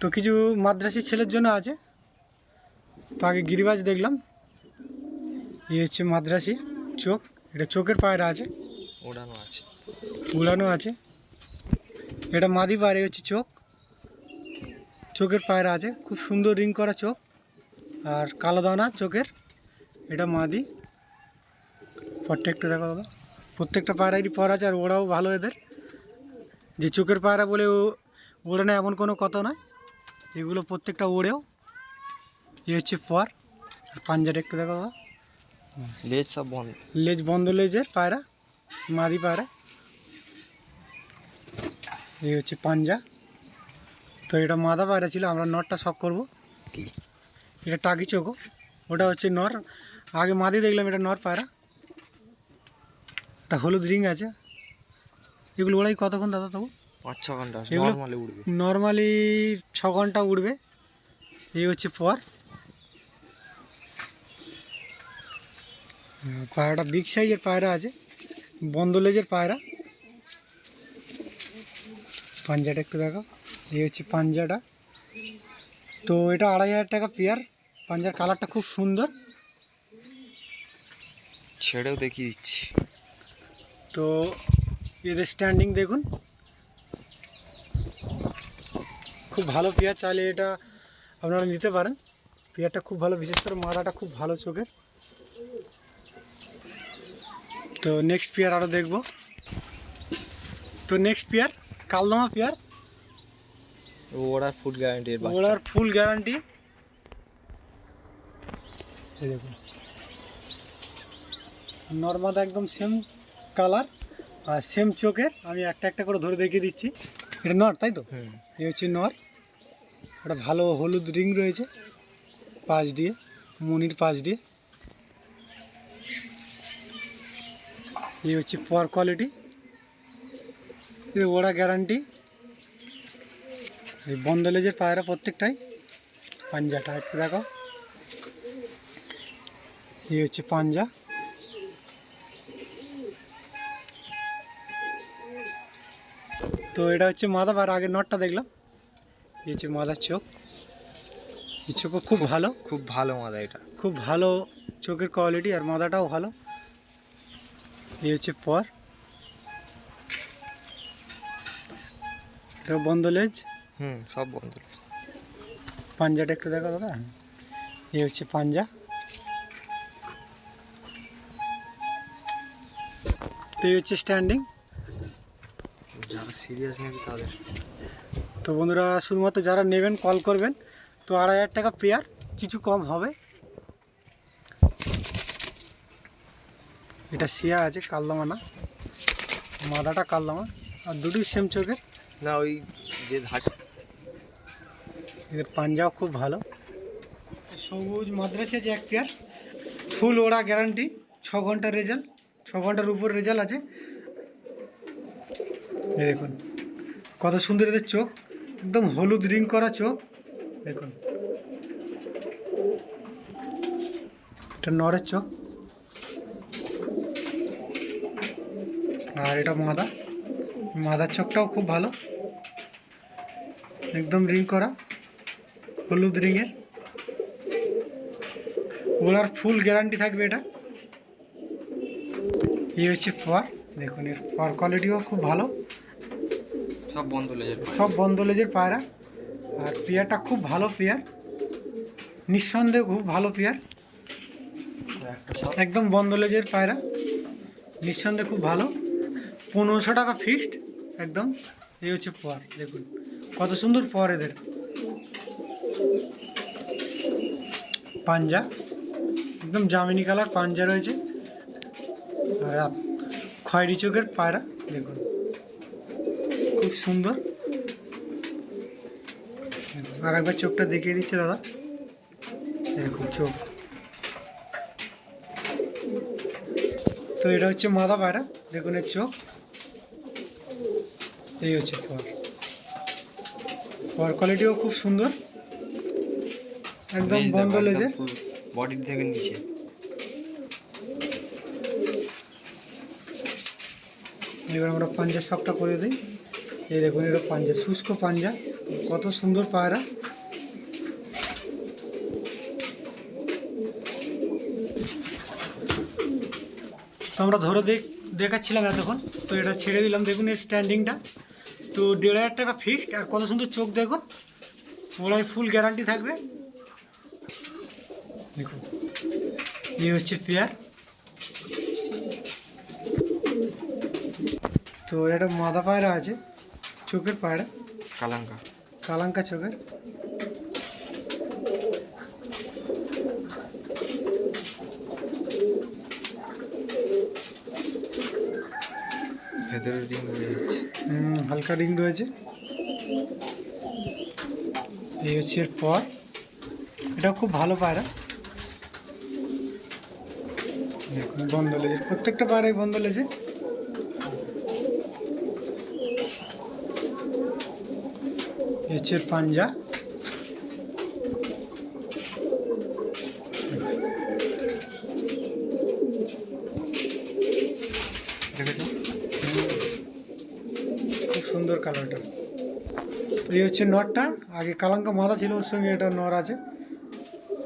তো কিছু মাদ্রাসি ছেলের জন্য আছে। তো আগে গিরিবাজ দেখলাম, হচ্ছে মাদ্রাসি চোখ, এটা চোখের পায়রা আছে, উড়ানো আছে। এটা মাদি পায়রা, হচ্ছে চোখের পায়রা আছে, খুব সুন্দর রিং করা চোখ আর কালো দানা চোখের। এটা মাদি। পরটা একটু দেখো দাদা, প্রত্যেকটা পায়রারই পর আছে আর ওরাও ভালো। এদের যে চোখের পায়রা বলে ওড়ে না এমন কোনো কথা নয়, এগুলো প্রত্যেকটা ওড়েও। এ হচ্ছে পর। আর পাঞ্জাটা একটু দেখো দাদা, লেজ সব বন্ধ, লেজ বন্ধ লেজের পায়রা, মাদি পায়রা। এই হচ্ছে পাঞ্জা। তো এটা মাদা পায়রা ছিল, আমরা নরটা শখ করবো। এটা টাকি চোখো, ওটা হচ্ছে নর। আগে মাদি দেখলাম, এটা নর পায়রা। এটা হলুদ রিং আছে। এগুলো ওড়াই কতক্ষণ দাদা? তবু 5-6 ঘন্টা এগুলো নরমালি উড়বে, নর্মালি 6 ঘন্টা উড়বে। এই হচ্ছে পর। পায়রাটা বিগ সাইজের পায়রা আছে, বন্ধ লেজের পায়রা। পাঞ্জাটা একটু দেখো, এই হচ্ছে পাঞ্জাটা। তো এটা 2500 টাকা পেয়ার। পাঞ্জার কালারটা খুব সুন্দর। ছেড়েও দেখিয়ে দিচ্ছি। তো এদের স্ট্যান্ডিং দেখুন, খুব ভালো পেয়ার। চাইলে এটা আপনারা নিতে পারেন। পেয়ারটা খুব ভালো, বিশেষ করে মাদাটা খুব ভালো চোখের। তো নেক্সট পেয়ার আরও দেখব। তো নেক্সট পেয়ার কালদমা পেয়ার, ওড়ার ফুল গ্যারান্টি, ওড়ার ফুল গ্যারান্টি। এই দেখুন, নর্মাদা একদম সেম কালার আর সেম চোখের। আমি একটা একটা করে ধরে দেখিয়ে দিচ্ছি। এটা নর, তাই তো? এই হচ্ছে নর। একটা ভালো হলুদ রিং রয়েছে পাশ দিয়ে, মনির পাশ দিয়ে। এই হচ্ছে পর কোয়ালিটি, ওড়া গ্যারান্টি। এই বন্ধ লেজের পায়রা প্রত্যেকটাই। পাঞ্জাটা একটু দেখো, এই হচ্ছে পাঞ্জা। তো এটা হচ্ছে মাদা পায়রা। আগের নটটা দেখলাম, এই হচ্ছে মাদার চোখ। এই চোখও খুব ভালো, খুব ভালো মাদা, এটা খুব ভালো চোখের কোয়ালিটি আর মাদাটাও ভালো। এই হচ্ছে পর। এটা বন্ধ লেজ, সব বন্ধ। পাঞ্জাটা একটু দেখো দাদা, এই হচ্ছে পাঞ্জা। তো এই হচ্ছে স্ট্যান্ডিং। যারা সিরিয়াস নেবে তাদের। তো বন্ধুরা, শুধুমাত্র যারা নেবেন কল করবেন। তো 2500 টাকা পেয়ার, কিছু কম হবে। এটা শিয়া আছে, কালদমা না, মাদাটা কালদমা আর দুটোই সেম চোখের। না ওই যে ধার, এদের পাঞ্জাও খুব ভালো। সবুজ মাদ্রাসি আছে এক পেয়ার, ফুল ওড়া গ্যারান্টি। 6 ঘন্টার রেজাল্ট, 6 ঘন্টার উপর রেজাল্ট আছে। এই দেখুন কত সুন্দর এদের চোখ, একদম হলুদ রিং করা চোখ। দেখুন এটা নরের চোখ আর এটা মাদা। মাদার চোখটাও খুব ভালো, একদম রিং করা, হলুদ রিংয়ের। ওনার ফুল গ্যারান্টি থাকবে এটা। এই হচ্ছে ফর। দেখুন এর ফর কোয়ালিটিও খুব ভালো, সব বন্ধ লেজের, সব বন্ধ লেজের পায়রা। আর পেয়ারটা খুব ভালো পেয়ার, নিঃসন্দেহে খুব ভালো পেয়ার। একদম বন্ধ লেজের পায়রা, নিঃসন্দেহে খুব ভালো। 1500 টাকা ফিক্সড একদম। এই হচ্ছে পর, দেখুন কত সুন্দর পর এদের। পাঞ্জা একদম জামিনি কালার পাঞ্জা রয়েছে আর খয়েরি চোখের পায়রা। দেখুন খুব সুন্দর। আর একবার চোখটা দেখিয়ে দিচ্ছে দাদা, দেখুন চোখ। তো এটা হচ্ছে মাদা পায়রা, দেখুন এর চোখ। এই হচ্ছে পর কোয়ালিটিও খুব সুন্দর, একদম বন্ধ লেজে, বডি থেকে নিচে। এবার আমরা পাঞ্জার শখটা করে দিই। এই দেখুন এটা পাঞ্জা, শুষ্ক পাঞ্জা, কত সুন্দর পায়রা। তো আমরা ধরে দেখাচ্ছিলাম এতক্ষণ, তো এটা ছেড়ে দিলাম। দেখুন এই স্ট্যান্ডিংটা তো 1,500 টাকা ফিক্সড। আর কত সুন্দর চোখ দেখুন, ওরাই ফুল গ্যারান্টি থাকবে। দেখুন এই হচ্ছে পেয়ার। তো এটা মাদা পায়রা আছে, চোখের পায়রা, কালাঙ্কা। কালাঙ্কা চোখের। ভেতরে রিং রয়েছে, হালকা রিং রয়েছে। এই হচ্ছে এর পর। এটা খুব ভালো পায়রা। দেখুন বন্ধ লেজে, প্রত্যেকটা পায়রাই বন্ধ লেজে। এই হচ্ছে এর পাঞ্জা। দেখেছো? খুব সুন্দর কালারটা। এই হচ্ছে নরটা, আগে কালাঙ্কা মাদা ছিল, ওর সঙ্গে এটা নর আছে।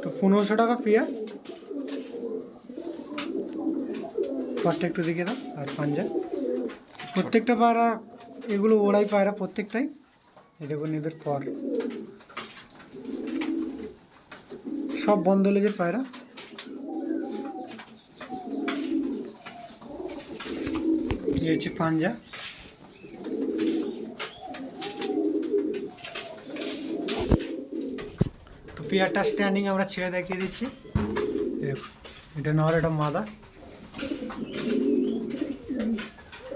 তো 1500 টাকা পেয়ার। পরটা একটু দেখে দাও। আর পাঞ্জা, প্রত্যেকটা পায়রা এগুলো ওড়াই পায়রা প্রত্যেকটাই। এই দেখুন এদের পর, সব বন্ধ লেজের পায়রা। এই হচ্ছে পাঞ্জা। তো পেয়ারটা স্ট্যান্ডিং আমরা ছেড়ে দেখিয়ে দিচ্ছি। দেখুন এটা নর, এটা মাদা।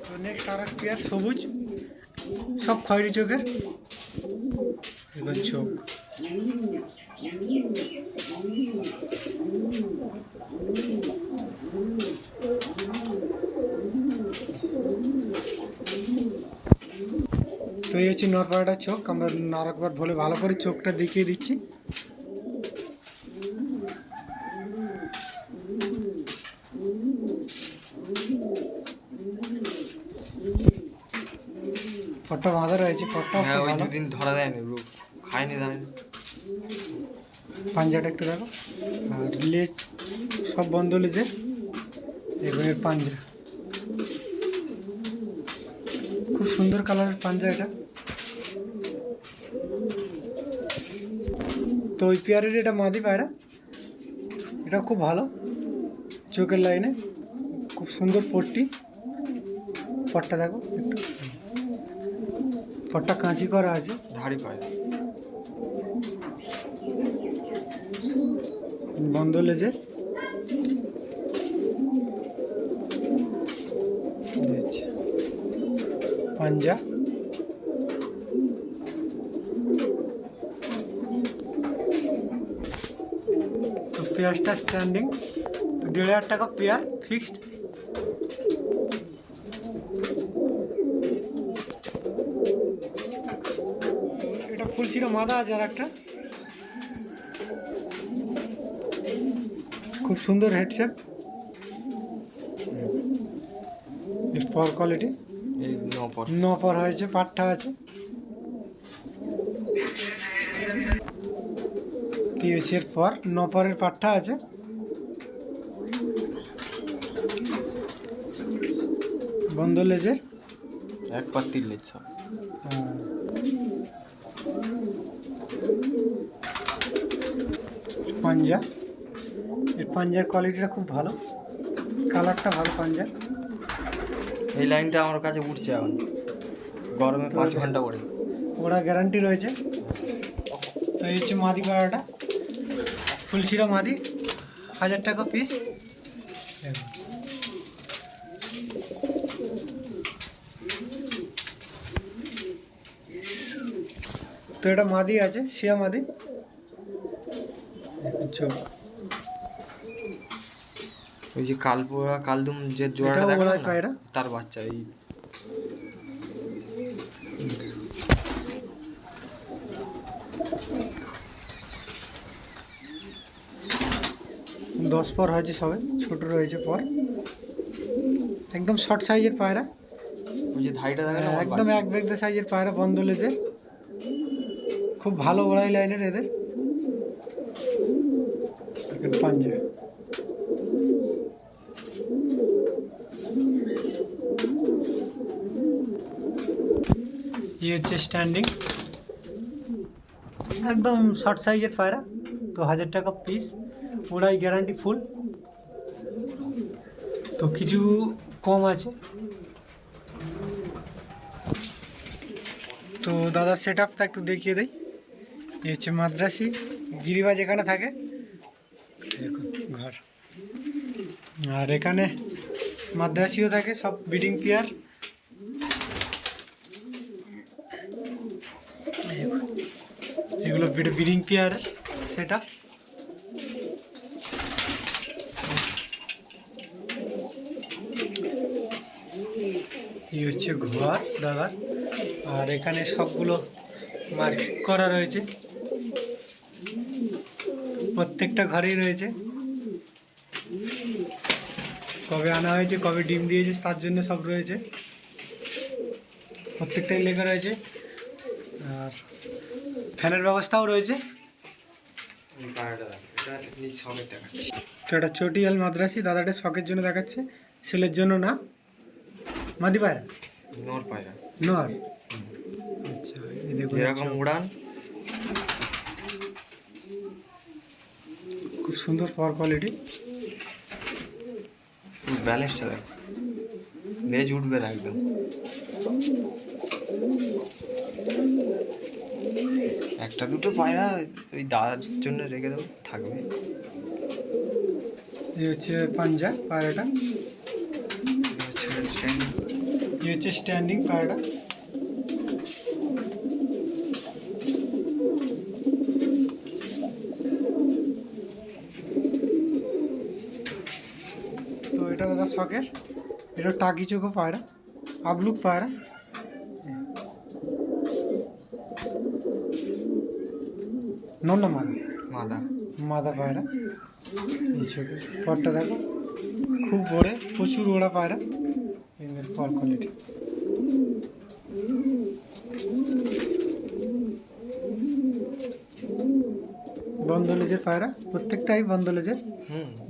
তো নেক্সট আর এক পেয়ার সবুজ, সব খয়েরি চোখের। এবার চোখ, তো এই হচ্ছে নরপাড়াটার চোখ। আমরা আরেকবার বলে ভালো করে চোখটা দেখিয়ে দিচ্ছি। পট্টা বাঁধা রয়েছে, পট্টা হ্যাঁ, ওই ভালো। দুদিন ধরা দেয়নি, খায়নি দাঁড়ায়নি। পাঞ্জাটা একটু দেখো। আর লেজ সব বন্ধ লেজের। এবং এর পাঞ্জা, খুব সুন্দর কালারের পাঞ্জা এটা। তো ওই পেয়ারের এটা মাদি পায়রা, এটা খুব ভালো চোখের লাইনে, খুব সুন্দর পট্টি। পট্টা দেখো একটু, পট্টা কাঁচি করা আছে। ধাড়ি পায়। বন্ধ লেজের। পাঞ্জা, তো পেঁয়াজটা স্ট্যান্ডিং। তো 1,500 টাকা পেয়ার ফিক্সড। এটা ফুলশিরা মাদা আছে আর একটা, খুব সুন্দর হেডশেপ। ফর কোয়ালিটি, এই নপর। নপর হয়েছে, পাট্টা আছে। কি হচ্ছে এর পর, নপরের পাট্টা আছে। বন্ধ লেজের, এক পাত্তির লেজ সব। পাঞ্জা, এর পাঞ্জার কোয়ালিটিটা খুব ভালো, কালারটা ভালো পাঞ্জার। এই লাইনটা আমার কাছে উঠছে এখন, গরমে 5 ঘন্টা পরে। ওরা গ্যারান্টি রয়েছে। তো এই হচ্ছে মাদি পাড়াটা, ফুলশিরা মাদি, 1000 টাকা পিস। তো এটা মাদি আছে, শিয়া মাদি। চোখ, ওই যে কালপোড়া কালদুম যে জোড়াটা এটাও দেখা ওড়াই যায় না, পায়রা। তার বাচ্চা। এই 10 পর হয়েছে, সবে ছোট রয়েছে পর। একদম শর্ট সাইজের পায়রা, ওই যে ধাড়িটা দেখা যায় না, ওর একদম বাচ্চা। এক বেগদা সাইজের পায়রা, বন্ধ লেজের। খুব ভালো ওড়াই লাইনের এদের পাঞ্জা। এই হচ্ছে স্ট্যান্ডিং, একদম শর্ট সাইজের পায়রা, তো 1000 টাকা পিস, ওড়াই গ্যারান্টি ফুল। তো কিছু কম আছে। তো দাদার সেট আপটা একটু দেখিয়ে দেই। এই হচ্ছে মাদ্রাসি, গিরিবাজ এখানে থাকে, দেখুন ঘর। আর এখানে মাদ্রাসিও থাকে, সব ব্রিডিং পেয়ার। এগুলো ব্রিডিং পেয়ার সেট আপ। এই হচ্ছে ঘর দাদার। আর এখানে সবগুলো মার্কিং করা রয়েছে, প্রত্যেকটা ঘরেই রয়েছে। কবে আনা হয়েছে, কবে ডিম দিয়েছে, তার জন্য সব রয়েছে, প্রত্যেকটাই লেখা রয়েছে। আর ফ্যানের ব্যবস্থাও রয়েছে। তো এটা চটিয়াল মাদ্রাসি, দাদাটা শখের জন্য দেখাচ্ছে, ছেলের জন্য না। মাদি পায়রা, নর পায়রা, নর। আচ্ছা, এই দেখুন এরকম উড়ান, খুব সুন্দর ফর কোয়ালিটি। ব্যালেন্সটা দেখ, লেজ উঠবে না একদম। একটা দুটো পায়রা ওই দাদার জন্য রেখে দেবো, থাকবে। এই হচ্ছে পাঞ্জা পায়রাটা, এই হচ্ছে স্ট্যান্ডিং পায়রাটা। তো এটা দাদা শখের, এটা টাকি চোখো পায়রা, আবলুক পায়রা। নন্না মাদা, মাদা মাদা পায়রা। এই চোখের ফরটা দেখো, খুব বড়ে, প্রচুর ওড়া পায়রা, এদের ফর কোয়ালিটি। বন্ধ লেজের পায়রা, প্রত্যেকটাই বন্ধ লেজের।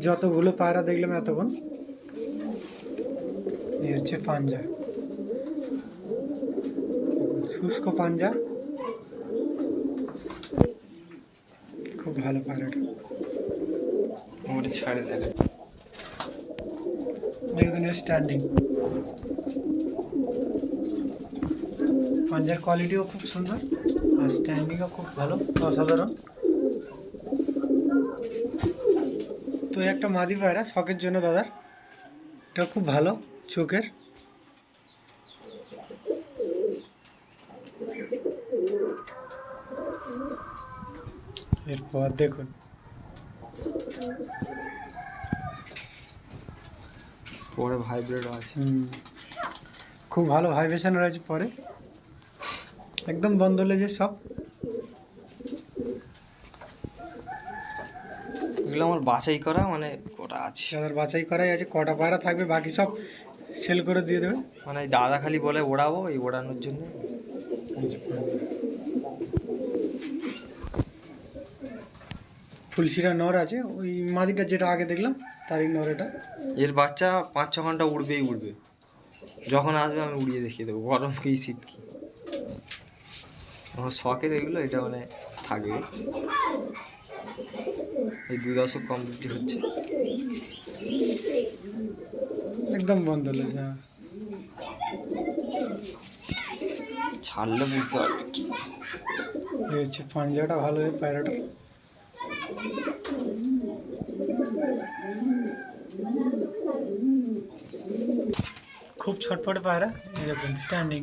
যতগুলো পায়রা দেখলাম এতক্ষণ। এই হচ্ছে পাঞ্জা, শুষ্ক পাঞ্জা, খুব ভালো পায়রাটা। ওটা ছাড়ে দেখা, দেখুন স্ট্যান্ডিং, পাঞ্জার কোয়ালিটিও খুব সুন্দর, আর স্ট্যান্ডিংও খুব ভালো, অসাধারণ। তো একটা মাদি পায়রা শখের জন্য দাদার, এটা খুব ভালো চোখের। এরপর দেখুন পরে ভাইব্রেটও আছে, খুব ভালো ভাইব্রেশন রয়েছে পরে, একদম বন্ধ লেজের সব। এগুলো আমার বাছাই করা, মানে কটা আছে, দাদার বাছাই করাই আছে, কটা পায়রা থাকবে বাকি সব সেল করে দিয়ে দেবে। মানে এই দাদা খালি বলে ওড়াবো, এই ওড়ানোর জন্য। ফুলশিরা নর আছে, ওই মাদিটা যেটা আগে দেখলাম তারই নর এটা। এর বাচ্চা 5-6 ঘন্টা উড়বেই উড়বে, যখন আসবে আমি উড়িয়ে দেখিয়ে দেবো, গরম কি শীত কি। আমার শখের এগুলো, এটা মানে থাকবে। এই 2 দশক কমপ্লিট হচ্ছে, একদম বন্ধ লেজ। হ্যাঁ, ছাড়লে বুঝতে পারবে কি। এই হচ্ছে পাঞ্জাটা ভালো, এই পায়রাটা। খুব ছটপটে পায়রা, এই দেখুন স্ট্যান্ডিং।